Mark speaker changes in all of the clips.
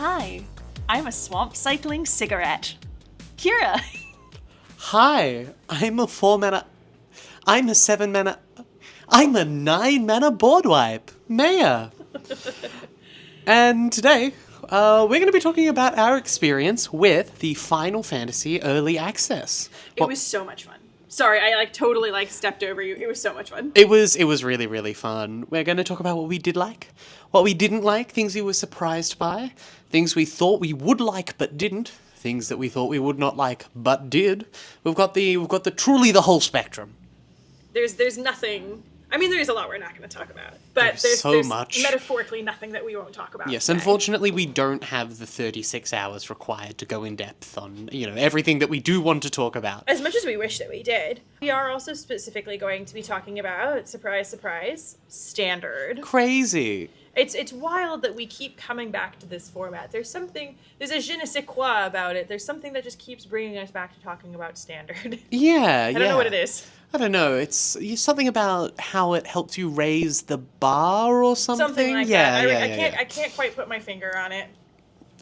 Speaker 1: Hi, I'm a swamp cycling cigarette. Kira.
Speaker 2: Hi, I'm a 4-mana... I'm a 7-mana... I'm a 9-mana board wipe, Maya. And today, we're going to be talking about our experience with the Final Fantasy Early Access.
Speaker 1: It was so much fun. Sorry, I totally stepped over you. It was so much fun.
Speaker 2: It was really, really fun. We're going to talk about what we did like, what we didn't like, things we were surprised by, things we thought we would like but didn't, things that we thought we would not like but did. We've got the truly the whole spectrum.
Speaker 1: There's nothing. I mean, there is a lot we're not going to talk about, but
Speaker 2: There's much.
Speaker 1: Metaphorically nothing that we won't talk about.
Speaker 2: Yes,
Speaker 1: today.
Speaker 2: Unfortunately, we don't have the 36 hours required to go in depth on, everything that we do want to talk about.
Speaker 1: As much as we wish that we did. We are also specifically going to be talking about, surprise, surprise, standard.
Speaker 2: Crazy.
Speaker 1: It's wild that we keep coming back to this format. There's a je ne sais quoi about it. There's something that just keeps bringing us back to talking about standard.
Speaker 2: Yeah,
Speaker 1: I don't know what it is.
Speaker 2: I don't know. It's something about how it helps you raise the bar or something.
Speaker 1: Something like
Speaker 2: that.
Speaker 1: I can't quite put my finger on it.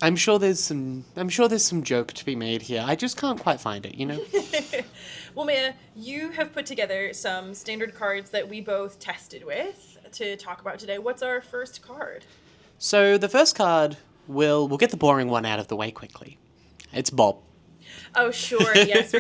Speaker 2: I'm sure there's some joke to be made here. I just can't quite find it,
Speaker 1: Well, Maya, you have put together some standard cards that we both tested with to talk about today. What's our first card?
Speaker 2: So the first card, we'll get the boring one out of the way quickly. It's Bob.
Speaker 1: Oh, sure, yes.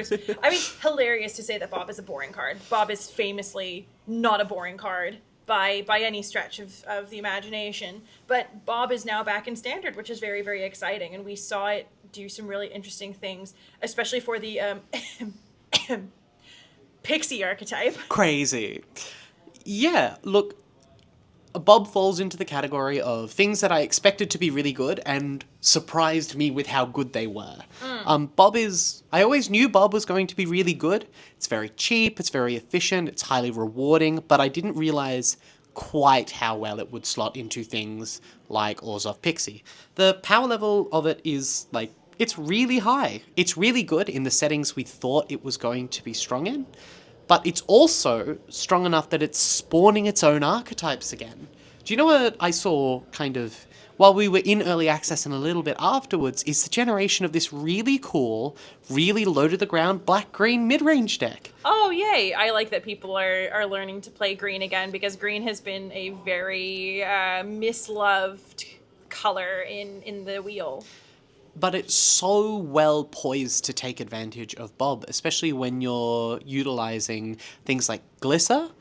Speaker 1: I mean, hilarious to say that Bob is a boring card. Bob is famously not a boring card by any stretch of the imagination. But Bob is now back in Standard, which is very, very exciting. And we saw it do some really interesting things, especially for the Pixie archetype.
Speaker 2: Crazy. Yeah, look, Bob falls into the category of things that I expected to be really good and surprised me with how good they were. I always knew Bob was going to be really good. It's very cheap, it's very efficient, it's highly rewarding, but I didn't realize quite how well it would slot into things like Orzhov Pixie. The power level of it is, it's really high. It's really good in the settings we thought it was going to be strong in. But it's also strong enough that it's spawning its own archetypes again. Do you know what I saw while we were in early access and a little bit afterwards, is the generation of this really cool, really low-to-the-ground black-green mid-range deck.
Speaker 1: Oh, yay. I like that people are learning to play green again, because green has been a very misloved color in the wheel.
Speaker 2: But it's so well poised to take advantage of Bob, especially when you're utilizing things like Glisser.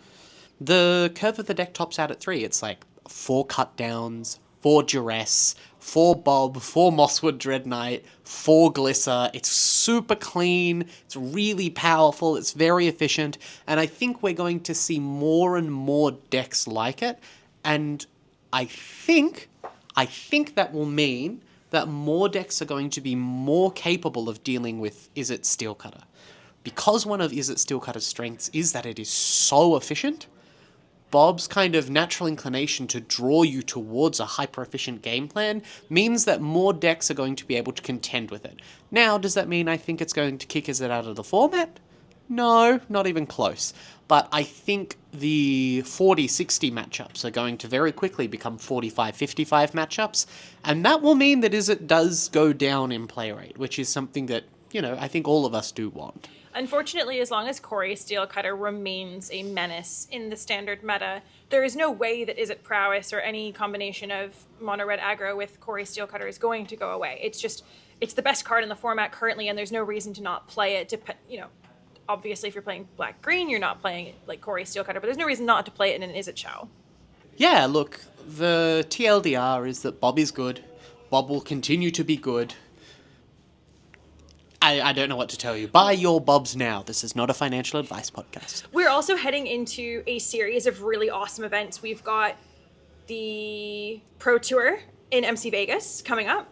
Speaker 2: The curve of the deck tops out at 3. It's 4 cut downs, 4 Duress, 4 Bob, 4 Mosswood Dread Knight, 4 Glisser. It's super clean, it's really powerful, it's very efficient, and I think we're going to see more and more decks like it, and I think that will mean that more decks are going to be more capable of dealing with Izzet Steelcutter. Because one of Izzet Steelcutter's strengths is that it is so efficient, Bob's kind of natural inclination to draw you towards a hyper-efficient game plan means that more decks are going to be able to contend with it. Now, does that mean I think it's going to kick Izzet out of the format? No, not even close. But I think the 40-60 matchups are going to very quickly become 45-55 matchups, and that will mean that Izzet does go down in play rate, which is something that, I think all of us do want.
Speaker 1: Unfortunately, as long as Corey Steelcutter remains a menace in the standard meta, there is no way that Izzet Prowess or any combination of mono-red aggro with Corey Steelcutter is going to go away. It's the best card in the format currently, and there's no reason to not play it. Obviously, if you're playing black-green, you're not playing it like Corey Steelcutter, but there's no reason not to play it in an Izzet Chow.
Speaker 2: Yeah, look, the TLDR is that Bob is good. Bob will continue to be good. I don't know what to tell you. Buy your Bobs now. This is not a financial advice podcast.
Speaker 1: We're also heading into a series of really awesome events. We've got the Pro Tour in MC Vegas coming up,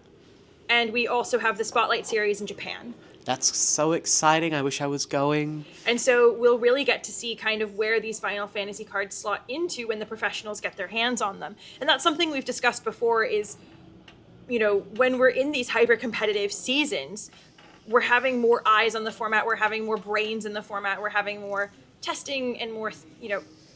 Speaker 1: and we also have the Spotlight Series in Japan.
Speaker 2: That's so exciting. I wish I was going.
Speaker 1: And so we'll really get to see kind of where these Final Fantasy cards slot into when the professionals get their hands on them. And that's something we've discussed before is, when we're in these hyper-competitive seasons, we're having more eyes on the format, we're having more brains in the format, we're having more testing and more,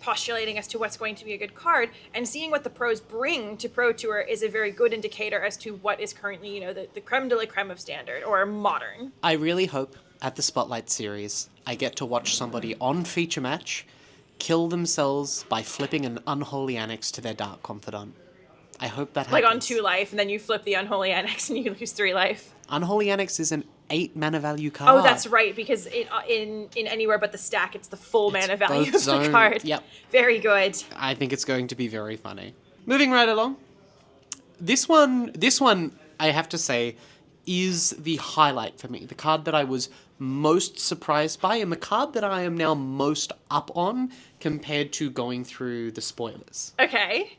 Speaker 1: postulating as to what's going to be a good card, and seeing what the pros bring to Pro Tour is a very good indicator as to what is currently, the creme de la creme of Standard or Modern.
Speaker 2: I really hope at the Spotlight Series I get to watch somebody on Feature Match kill themselves by flipping an Unholy Annex to their Dark Confidant. I hope that happens.
Speaker 1: Like on 2 life, and then you flip the Unholy Annex and you lose 3 life.
Speaker 2: Unholy Annex is an 8 mana value card.
Speaker 1: Oh, that's right, because in anywhere but the stack, it's the full mana value of
Speaker 2: zone.
Speaker 1: the card.
Speaker 2: Yep.
Speaker 1: Very good.
Speaker 2: I think it's going to be very funny. Moving right along. This one, I have to say, is the highlight for me. The card that I was most surprised by, and the card that I am now most up on compared to going through the spoilers.
Speaker 1: Okay.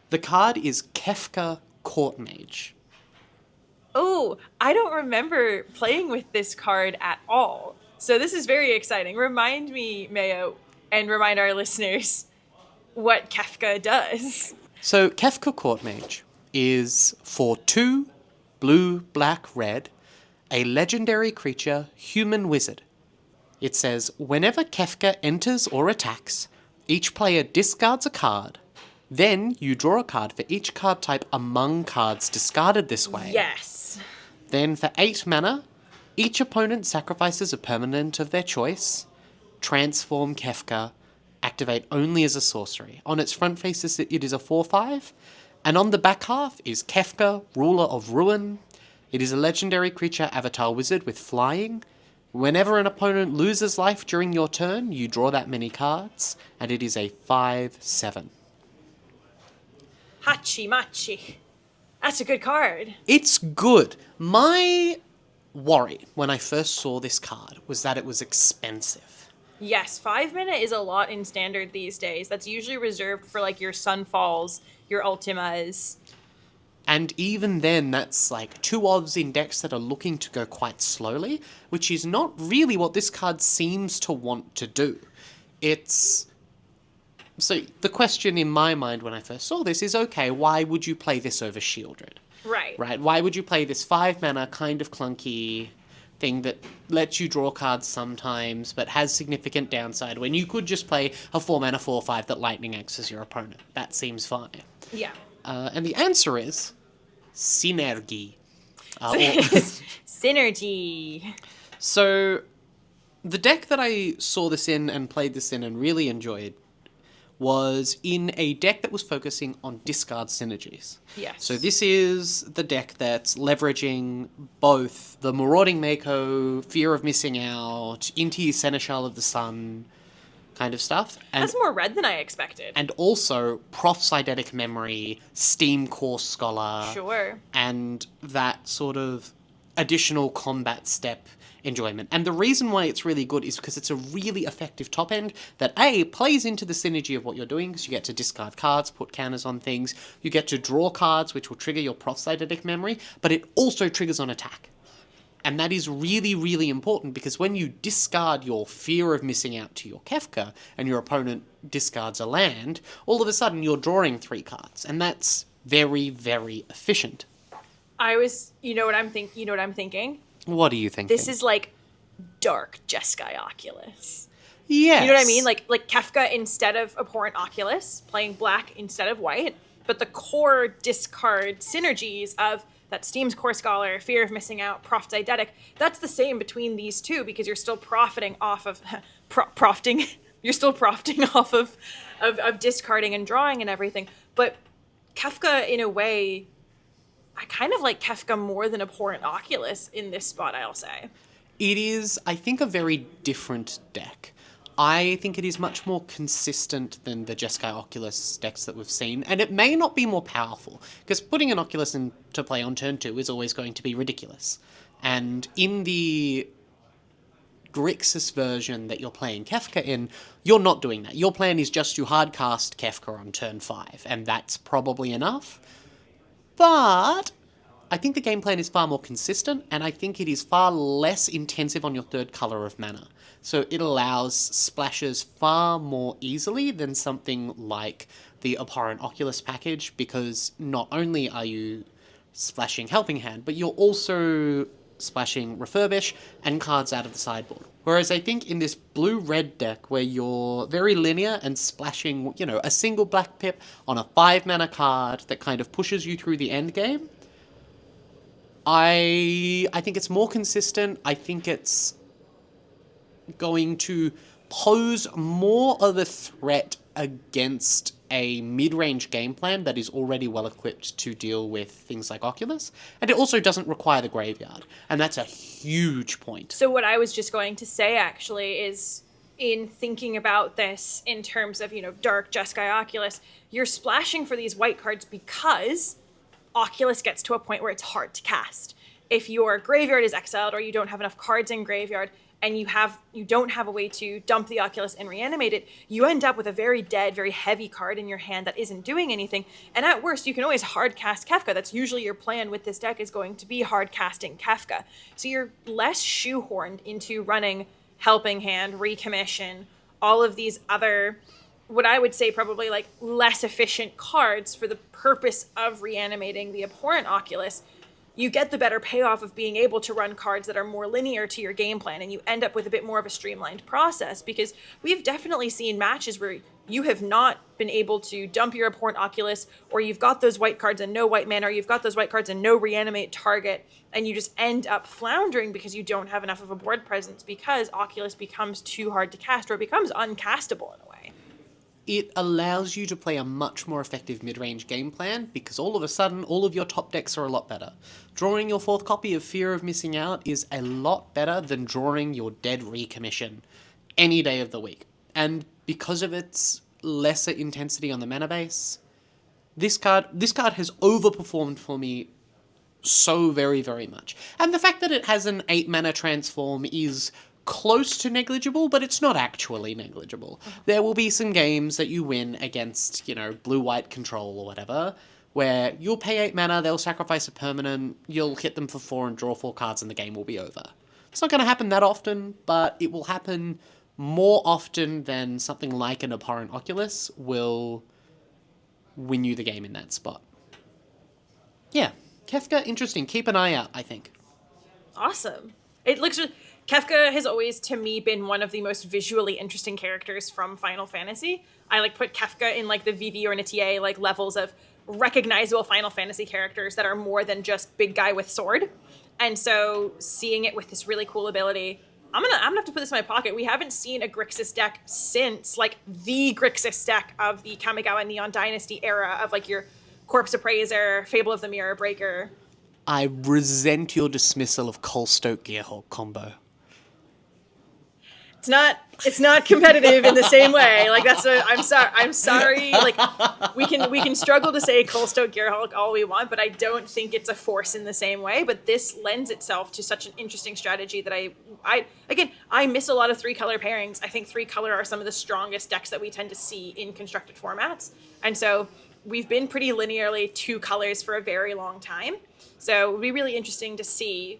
Speaker 2: The card is Kefka Court Mage.
Speaker 1: Oh, I don't remember playing with this card at all. So this is very exciting. Remind me, Mayo, and remind our listeners what Kefka does.
Speaker 2: So Kefka Court Mage is for 2 blue, black, red, a legendary creature, human wizard. It says, whenever Kefka enters or attacks, each player discards a card. Then you draw a card for each card type among cards discarded this way.
Speaker 1: Yes.
Speaker 2: Then for 8 mana, each opponent sacrifices a permanent of their choice. Transform Kefka. Activate only as a sorcery. On its front face, it is a 4/5. And on the back half is Kefka, Ruler of Ruin. It is a legendary creature avatar wizard with flying. Whenever an opponent loses life during your turn, you draw that many cards. And it is a 5/7.
Speaker 1: Hachi Machi. That's a good card.
Speaker 2: It's good. My worry when I first saw this card was that it was expensive.
Speaker 1: Yes, 5 mana is a lot in Standard these days. That's usually reserved for like your Sunfalls, your Ultimas.
Speaker 2: And even then, that's like 2 odds in decks that are looking to go quite slowly, which is not really what this card seems to want to do. So the question in my mind when I first saw this is, okay, why would you play this over Shieldred? Right? Why would you play this 5 mana kind of clunky thing that lets you draw cards sometimes but has significant downside when you could just play a 4 mana 4/5 that lightning axes your opponent? That seems fine.
Speaker 1: Yeah.
Speaker 2: And the answer is synergy.
Speaker 1: Synergy.
Speaker 2: So the deck that I saw this in and played this in and really enjoyed was in a deck that was focusing on discard synergies.
Speaker 1: Yes.
Speaker 2: So this is the deck that's leveraging both the Marauding Mako, Fear of Missing Out, Inti Seneschal of the Sun kind of stuff. And,
Speaker 1: that's more red than I expected.
Speaker 2: and also Proph's Eidetic Memory, Steam Core Scholar.
Speaker 1: Sure.
Speaker 2: And that sort of additional combat step enjoyment. And the reason why it's really good is because it's a really effective top end that A, plays into the synergy of what you're doing, because you get to discard cards, put counters on things, you get to draw cards which will trigger your Proph's Eidetic Memory, but it also triggers on attack. And that is really, really important because when you discard your Fear of Missing Out to your Kefka and your opponent discards a land, all of a sudden you're drawing 3 cards. And that's very, very efficient.
Speaker 1: You know what I'm thinking?
Speaker 2: What are you thinking?
Speaker 1: This is like dark Jeskai Oculus.
Speaker 2: Yes.
Speaker 1: You know what I mean? Like Kefka instead of abhorrent Oculus, playing black instead of white, but the core discard synergies of that Steam's Core Scholar, Fear of Missing Out, Proph's Eidetic, that's the same between these two because you're still profiting off of you're still profiting off of discarding and drawing and everything. But Kefka, in a way, I kind of like Kefka more than Abhorrent Oculus in this spot, I'll say.
Speaker 2: It is, I think, a very different deck. I think it is much more consistent than the Jeskai Oculus decks that we've seen, and it may not be more powerful, because putting an Oculus into play on turn 2 is always going to be ridiculous. And in the Grixis version that you're playing Kefka in, you're not doing that. Your plan is just to hardcast Kefka on turn 5, and that's probably enough. But I think the game plan is far more consistent, and I think it is far less intensive on your third colour of mana. So it allows splashes far more easily than something like the Abhorrent Oculus package, because not only are you splashing Helping Hand, but you're also splashing Refurbish and cards out of the sideboard, Whereas I think in this blue-red deck where you're very linear and splashing, a single black pip on a 5-mana card that kind of pushes you through the end game, I think it's more consistent. I think it's going to pose more of a threat against a mid-range game plan that is already well equipped to deal with things like Oculus. And it also doesn't require the graveyard. And that's a huge point.
Speaker 1: So what I was just going to say, actually, is in thinking about this in terms of, Dark, Jeskai, Oculus, you're splashing for these white cards because Oculus gets to a point where it's hard to cast. If your graveyard is exiled or you don't have enough cards in graveyard, and you don't have a way to dump the Oculus and reanimate it, you end up with a very dead, very heavy card in your hand that isn't doing anything. And at worst, you can always hard cast Kefka. That's usually your plan with this deck, is going to be hard casting Kefka. So you're less shoehorned into running Helping Hand, Recommission, all of these other, what I would say probably like less efficient cards for the purpose of reanimating the abhorrent Oculus. You get the better payoff of being able to run cards that are more linear to your game plan, and you end up with a bit more of a streamlined process, because we've definitely seen matches where you have not been able to dump your abhorrent Oculus, or you've got those white cards and no white mana, or you've got those white cards and no reanimate target, and you just end up floundering because you don't have enough of a board presence because Oculus becomes too hard to cast, or it becomes uncastable in a way.
Speaker 2: It allows you to play a much more effective mid-range game plan because all of a sudden, all of your top decks are a lot better. Drawing your 4th copy of Fear of Missing Out is a lot better than drawing your dead Recommission any day of the week. And because of its lesser intensity on the mana base, this card has overperformed for me so very, very much. And the fact that it has an 8-mana transform is close to negligible, but it's not actually negligible. There will be some games that you win against, blue-white control or whatever, where you'll pay 8 mana, they'll sacrifice a permanent, you'll hit them for 4 and draw 4 cards, and the game will be over. It's not going to happen that often, but it will happen more often than something like an abhorrent Oculus will win you the game in that spot. Yeah, Kefka, interesting. Keep an eye out, I think.
Speaker 1: Awesome. It looks... Kefka has always, to me, been one of the most visually interesting characters from Final Fantasy. I put Kefka in the Vivi or Nitier levels of recognizable Final Fantasy characters that are more than just big guy with sword. And so seeing it with this really cool ability, I'm gonna have to put this in my pocket. We haven't seen a Grixis deck since the Grixis deck of the Kamigawa Neon Dynasty era of your Corpse Appraiser, Fable of the Mirror Breaker.
Speaker 2: I resent your dismissal of Colstoke Gearhulk combo.
Speaker 1: It's not competitive in the same way. I'm sorry. We can struggle to say Colstoke Gearhulk all we want, but I don't think it's a force in the same way. But this lends itself to such an interesting strategy that I miss a lot of 3-color pairings. I think 3-color are some of the strongest decks that we tend to see in constructed formats. And so we've been pretty linearly 2 colors for a very long time. So it'll be really interesting to see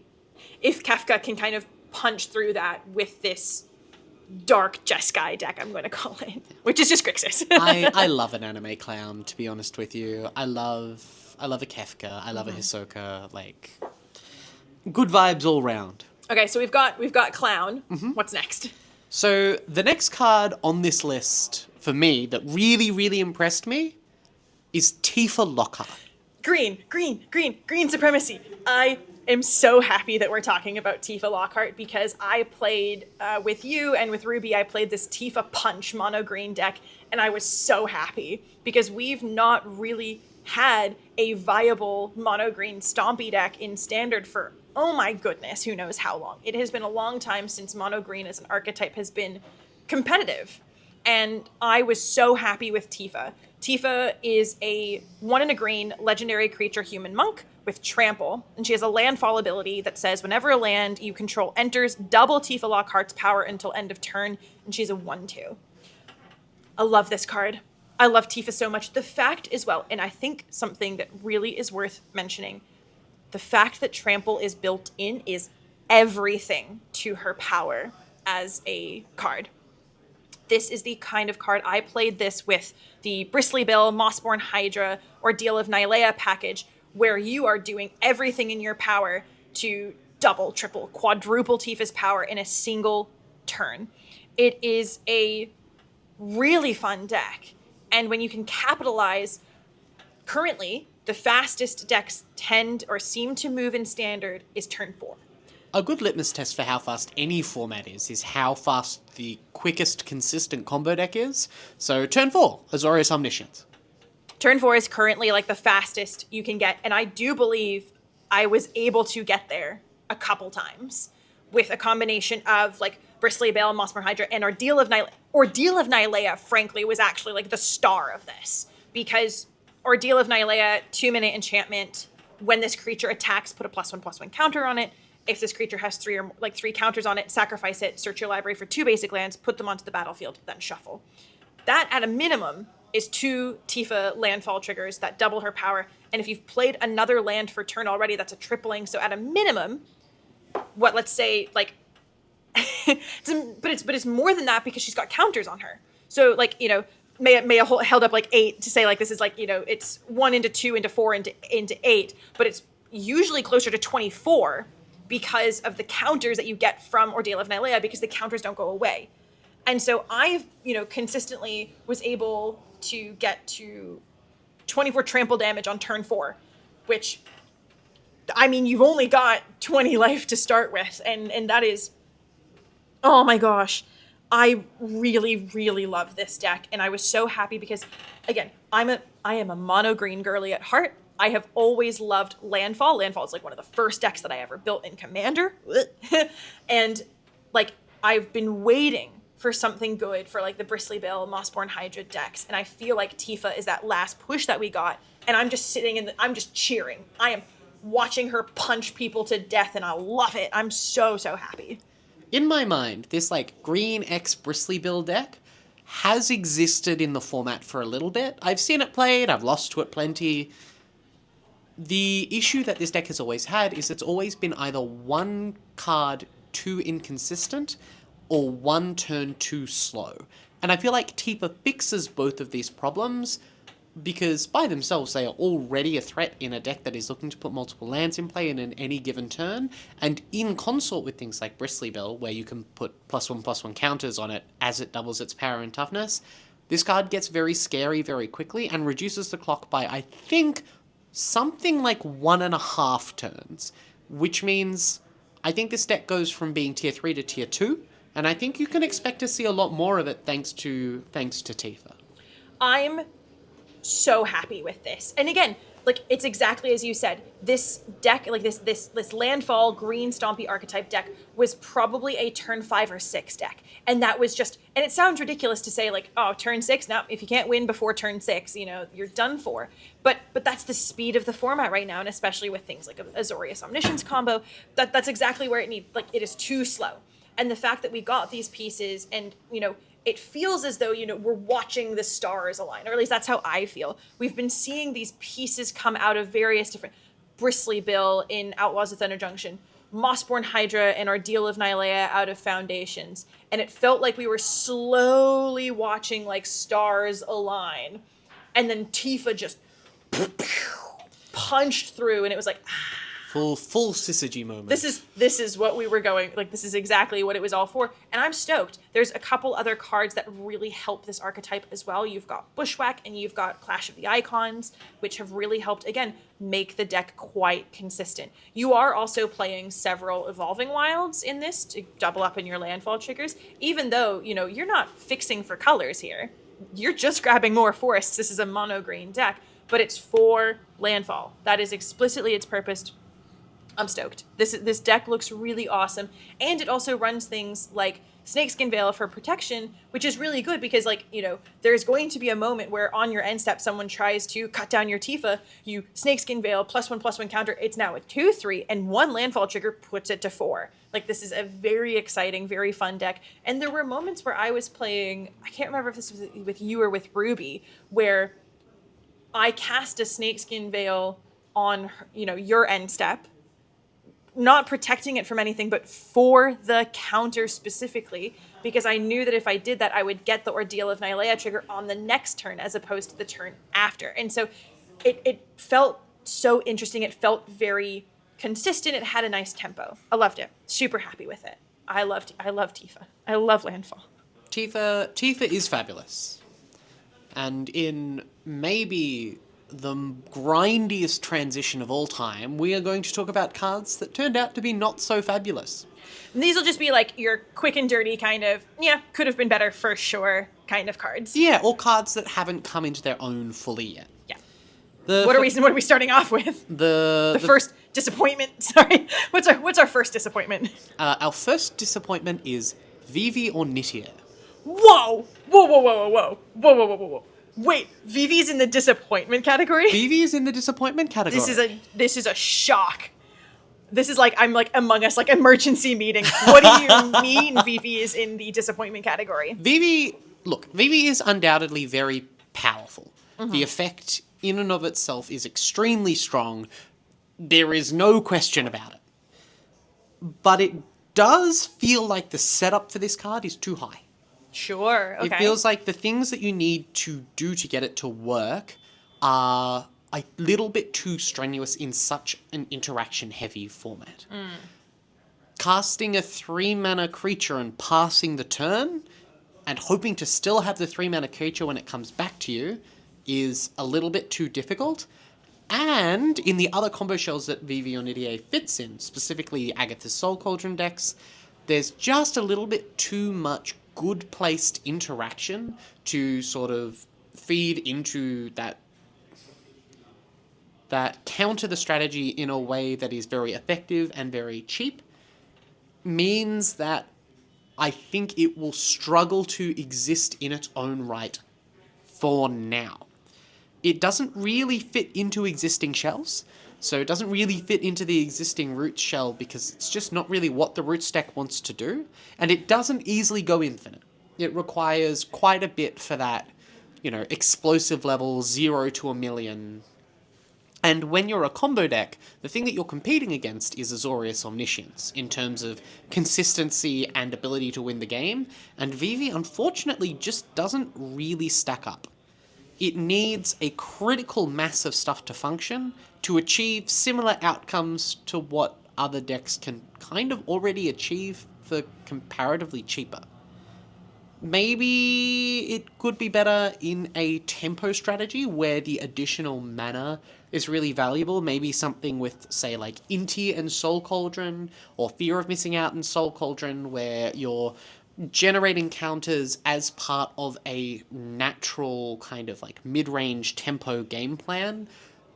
Speaker 1: if Kefka can kind of punch through that with this dark Jeskai deck, I'm going to call it, which is just Grixis.
Speaker 2: I love an anime clown, to be honest with you. I love a Kefka. I love a Hisoka. Good vibes all round.
Speaker 1: Okay, so we've got clown. Mm-hmm. What's next?
Speaker 2: So the next card on this list for me that really, really impressed me is Tifa Lockhart.
Speaker 1: Green supremacy. I am so happy that we're talking about Tifa Lockhart because I played with you and with Ruby, I played this Tifa Punch mono green deck, and I was so happy because we've not really had a viable mono green stompy deck in Standard for, oh my goodness, who knows how long. It has been a long time since mono green as an archetype has been competitive. And I was so happy with Tifa. Tifa is a 1-in-a-green legendary creature human monk with trample, and she has a landfall ability that says whenever a land you control enters, double Tifa Lockhart's power until end of turn, and she's a 1/2. I love this card. I love Tifa so much. The fact as well, and I think something that really is worth mentioning, the fact that trample is built in is everything to her power as a card. This is the kind of card I played this with the Bristly Bill, Mossborn Hydra, Ordeal of Nylea package, where you are doing everything in your power to double, triple, quadruple Tifa's power in a single turn. It is a really fun deck. And when you can capitalize, currently, the fastest decks tend or seem to move in Standard is turn 4.
Speaker 2: A good litmus test for how fast any format is how fast the quickest consistent combo deck is. So turn 4, Azorius Omniscience.
Speaker 1: Turn 4 is currently like the fastest you can get, and I do believe I was able to get there a couple times with a combination of like Bristly Bale, Mossborn Hydra, and Ordeal of Nylea, frankly, was actually like the star of this, because Ordeal of Nylea, 2-minute enchantment. When this creature attacks, put a +1/+1 counter on it. If this creature has 3 counters on it, sacrifice it, search your library for 2 basic lands, put them onto the battlefield, then shuffle. That, at a minimum, is 2 Tifa landfall triggers that double her power. And if you've played another land for turn already, that's a tripling. So at a minimum, let's say, like, but it's more than that because she's got counters on her. So, like, you know, Maya held up like 8 to say, like, this is like, you know, it's 1 into 2 into 4 into 8, but it's usually closer to 24 because of the counters that you get from Ordeal of Nylea, because the counters don't go away. And so I've, you know, consistently was able to get to 24 trample damage on turn 4, which, I mean, you've only got 20 life to start with, and that is, oh my gosh. I really, really love this deck, and I was so happy because, again, I am a mono green girly at heart. I have always loved Landfall. Landfall is like one of the first decks that I ever built in Commander. And like, I've been waiting for something good for like the Bristly Bale, Mossborn Hydra decks. And I feel like Tifa is that last push that we got. And I'm just sitting I'm just cheering. I am watching her punch people to death, and I love it. I'm so, so happy.
Speaker 2: In my mind, this like green X Bristly Bill deck has existed in the format for a little bit. I've seen it played, I've lost to it plenty. The issue that this deck has always had is it's always been either one card too inconsistent or one turn too slow. And I feel like Tifa fixes both of these problems because by themselves they are already a threat in a deck that is looking to put multiple lands in play in any given turn, and in consort with things like Bristly Bill, where you can put +1/+1 counters on it as it doubles its power and toughness, this card gets very scary very quickly and reduces the clock by, I think, something like 1.5 turns, which means I think this deck goes from being tier 3 to tier 2, and I think you can expect to see a lot more of it thanks to Tifa.
Speaker 1: I'm so happy with this. And again, like, it's exactly as you said. This deck, like this landfall green stompy archetype deck was probably a turn 5 or 6 deck. And that was just, and it sounds ridiculous to say like, oh, turn 6, now if you can't win before turn 6, you know, you're done for. But that's the speed of the format right now, and especially with things like Azorius Omniscience combo, that's exactly where it needs, like, it is too slow. And the fact that we got these pieces, and, you know, it feels as though, you know, we're watching the stars align, or at least that's how I feel. We've been seeing these pieces come out of various different, Bristly Bill in Outlaws of Thunder Junction, Mossborn Hydra and Ordeal of Nylea out of Foundations. And it felt like we were slowly watching like stars align. And then Tifa just punched through, and it was like,
Speaker 2: Full syzygy moment.
Speaker 1: This is what we were going, like, this is exactly what it was all for. And I'm stoked. There's a couple other cards that really help this archetype as well. You've got Bushwhack and you've got Clash of the Icons, which have really helped, again, make the deck quite consistent. You are also playing several Evolving Wilds in this to double up in your landfall triggers, even though, you know, you're not fixing for colors here. You're just grabbing more forests. This is a mono green deck, but it's for landfall. That is explicitly its purpose. I'm stoked. This deck looks really awesome. And it also runs things like Snakeskin Veil for protection, which is really good because, like, you know, there's going to be a moment where on your end step someone tries to cut down your Tifa, you Snakeskin Veil, +1/+1 counter, it's now a 2/3, and one landfall trigger puts it to 4. Like, this is a very exciting, very fun deck. And there were moments where I was playing, I can't remember if this was with you or with Ruby, where I cast a Snakeskin Veil on, you know, your end step, not protecting it from anything, but for the counter specifically, because I knew that if I did that, I would get the Ordeal of Nylea trigger on the next turn as opposed to the turn after. And so it felt so interesting. It felt very consistent. It had a nice tempo. I loved it. Super happy with it. I love Tifa. I love Landfall.
Speaker 2: Tifa is fabulous. And in maybe the grindiest transition of all time, we are going to talk about cards that turned out to be not so fabulous.
Speaker 1: And these will just be like your quick and dirty kind of, yeah, could have been better for sure kind of cards.
Speaker 2: Yeah, or cards that haven't come into their own fully yet.
Speaker 1: Yeah. What are we starting off with? The first disappointment. Sorry. What's our first disappointment?
Speaker 2: Our first disappointment is Vivi or Nitia.
Speaker 1: Whoa! Whoa! Wait, Vivi's in the disappointment category?
Speaker 2: Vivi is in the disappointment category.
Speaker 1: This is a shock. This is like I'm like Among Us, like emergency meeting. What do you mean Vivi is in the disappointment category?
Speaker 2: Vivi is undoubtedly very powerful. Mm-hmm. The effect in and of itself is extremely strong. There is no question about it. But it does feel like the setup for this card is too high.
Speaker 1: Sure, okay.
Speaker 2: It feels like the things that you need to do to get it to work are a little bit too strenuous in such an interaction-heavy format. Casting a 3-mana creature and passing the turn, and hoping to still have the 3-mana creature when it comes back to you, is a little bit too difficult. And in the other combo shells that Vivi or Nidia fits in, specifically Agatha's Soul Cauldron decks, there's just a little bit too much good-placed interaction to sort of feed into that counter the strategy in a way that is very effective and very cheap, means that I think it will struggle to exist in its own right for now. It doesn't really fit into existing shells, so it doesn't really fit into the existing Roots shell because it's just not really what the Roots deck wants to do, and it doesn't easily go infinite. It requires quite a bit for that, explosive level 0 to 1,000,000. And when you're a combo deck, the thing that you're competing against is Azorius Omniscience in terms of consistency and ability to win the game, and Vivi unfortunately just doesn't really stack up. It needs a critical mass of stuff to function to achieve similar outcomes to what other decks can kind of already achieve for comparatively cheaper. Maybe it could be better in a tempo strategy where the additional mana is really valuable. Maybe something with, say, like Inti and Soul Cauldron, or Fear of Missing Out and Soul Cauldron, where you're generating counters as part of a natural kind of like mid-range tempo game plan,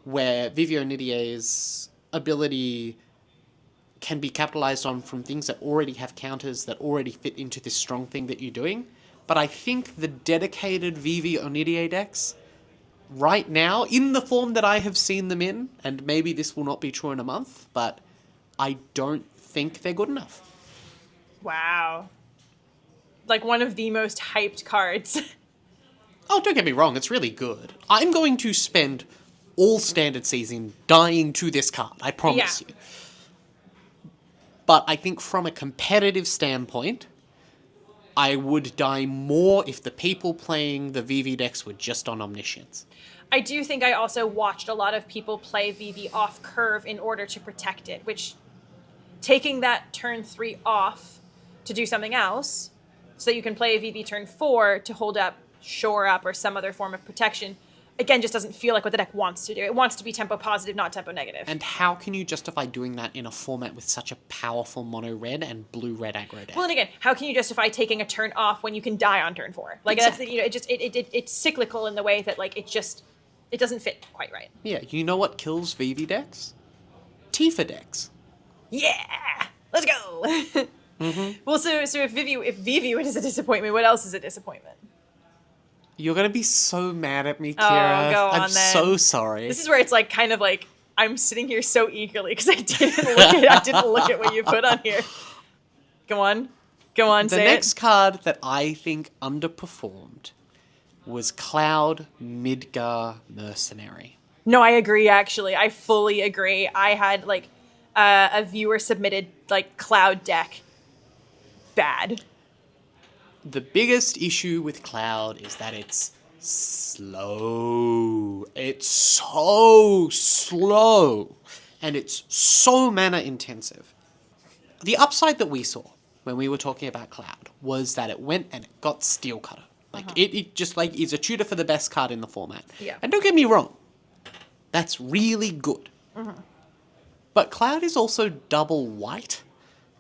Speaker 2: where Vivi or Nidier's ability can be capitalized on from things that already have counters that already fit into this strong thing that you're doing. But I think the dedicated Vivi or Nidier decks, right now, in the form that I have seen them in, and maybe this will not be true in a month, but I don't think they're good enough.
Speaker 1: Wow. Like one of the most hyped cards.
Speaker 2: Oh, don't get me wrong, it's really good. I'm going to spend all standard season dying to this card, I promise you. But I think from a competitive standpoint, I would die more if the people playing the Vivi decks were just on Omniscience.
Speaker 1: I do think I also watched a lot of people play Vivi off curve in order to protect it, which taking that turn 3 off to do something else, so that you can play a Vivi turn 4 to hold up, shore up, or some other form of protection, again, just doesn't feel like what the deck wants to do. It wants to be tempo positive, not tempo negative.
Speaker 2: And how can you justify doing that in a format with such a powerful mono-red and blue-red aggro deck?
Speaker 1: Well, and again, how can you justify taking a turn off when you can die on turn 4? Like,
Speaker 2: exactly.
Speaker 1: That's, it's cyclical in the way that, like, it doesn't fit quite right.
Speaker 2: Yeah, you know what kills Vivi decks? Tifa decks.
Speaker 1: Yeah! Let's go! Mm-hmm. Well, so if Vivi is a disappointment, what else is a disappointment?
Speaker 2: You're going to be so mad at me, Kira.
Speaker 1: Oh, go on,
Speaker 2: I'm so sorry.
Speaker 1: This is where it's like kind of like I'm sitting here so eagerly because I didn't look at what you put on here. Go on,
Speaker 2: the next card that I think underperformed was Cloud Midgar Mercenary.
Speaker 1: No, I agree, actually. I fully agree. I had like a viewer submitted like Cloud deck. Bad.
Speaker 2: The biggest issue with Cloud is that it's slow. It's so slow. And it's so mana intensive. The upside that we saw when we were talking about Cloud was that it went and it got Steel Cutter. Like, it just, like, is a tutor for the best card in the format.
Speaker 1: Yeah.
Speaker 2: And don't get me wrong, that's really good. But Cloud is also double white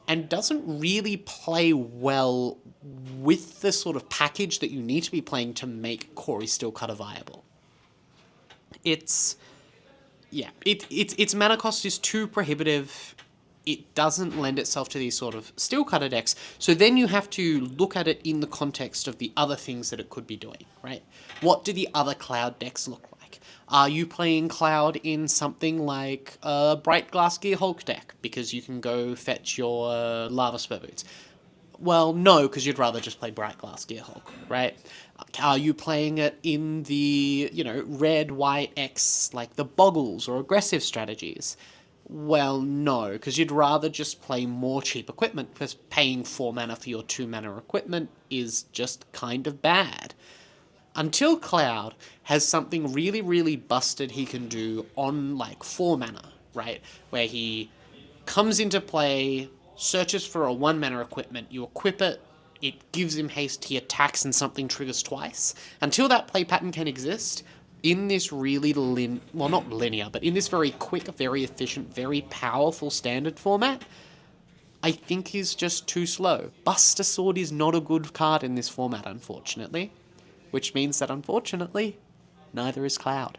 Speaker 2: and doesn't really play well with the sort of package that you need to be playing to make Corey Steel Cutter viable. Its mana cost is too prohibitive. It doesn't lend itself to these sort of Steel Cutter decks. So then you have to look at it in the context of the other things that it could be doing, right? What do the other Cloud decks look like? Are you playing Cloud in something like a Bright Glass Gear Hulk deck because you can go fetch your Lava Spur Boots? Well, no, because you'd rather just play Bright Glass Gear Hulk, right? Are you playing it in the, red, white, X, like the Boggles or aggressive strategies? Well, no, because you'd rather just play more cheap equipment, because paying 4 mana for your 2 mana equipment is just kind of bad. Until Cloud has something really, really busted he can do on, 4 mana, right? Where he comes into play, searches for a 1 mana equipment, you equip it, it gives him haste, he attacks and something triggers twice. Until that play pattern can exist, in this really not linear, but in this very quick, very efficient, very powerful standard format, I think he's just too slow. Buster Sword is not a good card in this format, unfortunately. Which means that, unfortunately, neither is Cloud.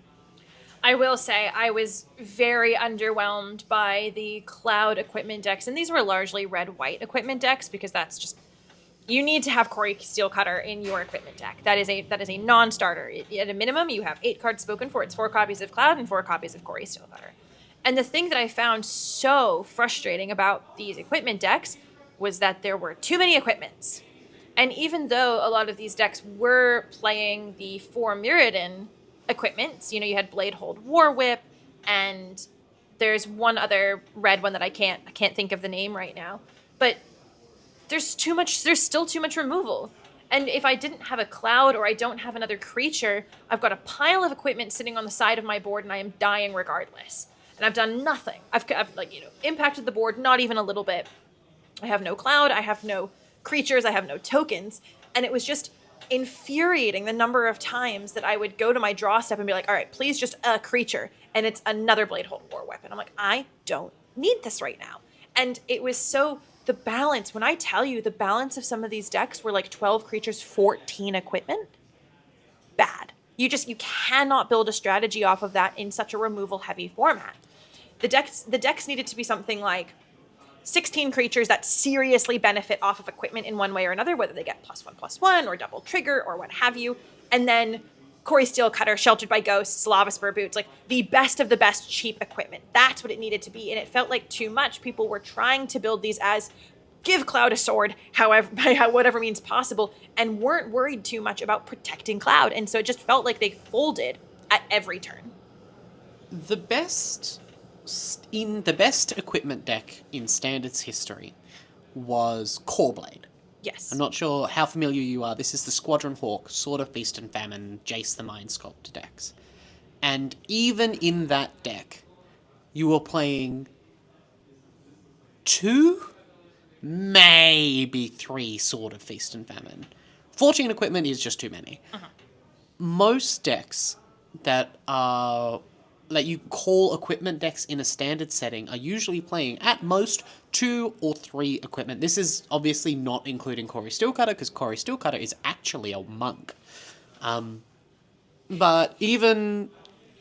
Speaker 1: I will say I was very underwhelmed by the Cloud equipment decks, and these were largely red-white equipment decks because that's just... You need to have Corey Steel Cutter in your equipment deck. That is a non-starter. At a minimum, you have 8 cards spoken for. It's 4 copies of Cloud and 4 copies of Corey Steel Cutter. And the thing that I found so frustrating about these equipment decks was that there were too many equipments. And even though a lot of these decks were playing the 4 Mirrodin equipments, you had Blade Hold War Whip, and there's one other red one that I can't think of the name right now. But there's still too much removal. And if I didn't have a Cloud or I don't have another creature, I've got a pile of equipment sitting on the side of my board and I am dying regardless. And I've done nothing. I've impacted the board not even a little bit. I have no Cloud, I have no creatures, I have no tokens. And it was just infuriating the number of times that I would go to my draw step and be like, all right, please just a creature. And it's another Blade Hold War Weapon. I'm like, I don't need this right now. And it was so... The balance, when I tell you the balance of some of these decks were like 12 creatures, 14 equipment, bad. You cannot build a strategy off of that in such a removal-heavy format. The decks needed to be something like 16 creatures that seriously benefit off of equipment in one way or another, whether they get +1/+1 or double trigger or what have you. And then Corey Steel Cutter, Sheltered by Ghosts, Lava Spur Boots, like the best of the best cheap equipment. That's what it needed to be. And it felt like too much. People were trying to build these as give Cloud a sword, however, by whatever means possible, and weren't worried too much about protecting Cloud. And so it just felt like they folded at every turn.
Speaker 2: The best equipment deck in Standard's history was Coreblade.
Speaker 1: Yes.
Speaker 2: I'm not sure how familiar you are. This is the Squadron Hawk, Sword of Feast and Famine, Jace the Mind Sculptor decks. And even in that deck, you were playing 2, maybe 3 Sword of Feast and Famine. 14 equipment is just too many. Most decks that you call equipment decks in a standard setting are usually playing at most 2 or 3 equipment. This is obviously not including Corey Steel Cutter, because Corey Steel Cutter is actually a monk. But even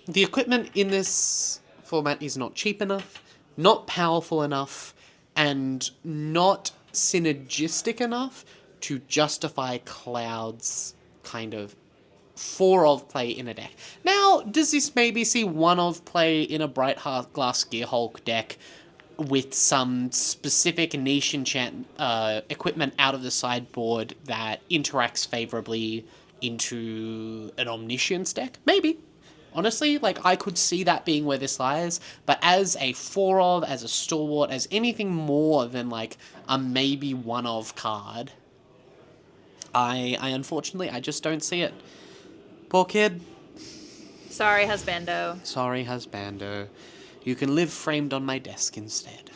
Speaker 2: the equipment in this format is not cheap enough, not powerful enough, and not synergistic enough to justify Cloud's kind of 4-of play in a deck. Now, does this maybe see 1-of play in a Bright Glass Gear Hulk deck with some specific niche enchant equipment out of the sideboard that interacts favorably into an Omniscience deck? Maybe. Honestly, I could see that being where this lies, but as a 4-of, as a stalwart, as anything more than, a maybe 1-of card, I unfortunately, I just don't see it. Poor kid.
Speaker 1: Sorry, husbando.
Speaker 2: Sorry, husbando. You can live framed on my desk instead.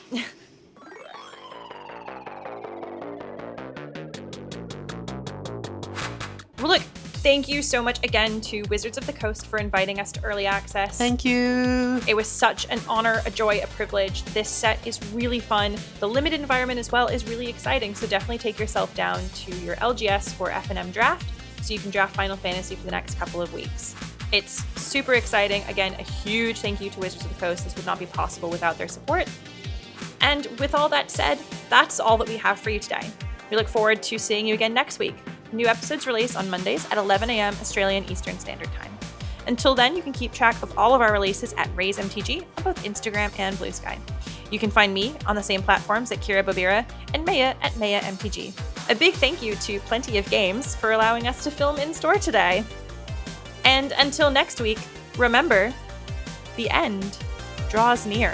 Speaker 1: Thank you so much again to Wizards of the Coast for inviting us to early access.
Speaker 2: Thank you.
Speaker 1: It was such an honor, a joy, a privilege. This set is really fun. The limited environment as well is really exciting, so definitely take yourself down to your LGS for F&M draft so you can draft Final Fantasy for the next couple of weeks. It's super exciting. Again, a huge thank you to Wizards of the Coast. This would not be possible without their support. And with all that said, that's all that we have for you today. We look forward to seeing you again next week. New episodes release on Mondays at 11 a.m. Australian Eastern Standard Time. Until then, you can keep track of all of our releases at Raise MTG on both Instagram and Blue Sky. You can find me on the same platforms at Kira Bobira and Maya at Maya MTG. A big thank you to Plenty of Games for allowing us to film in store today. And until next week, remember, the end draws near.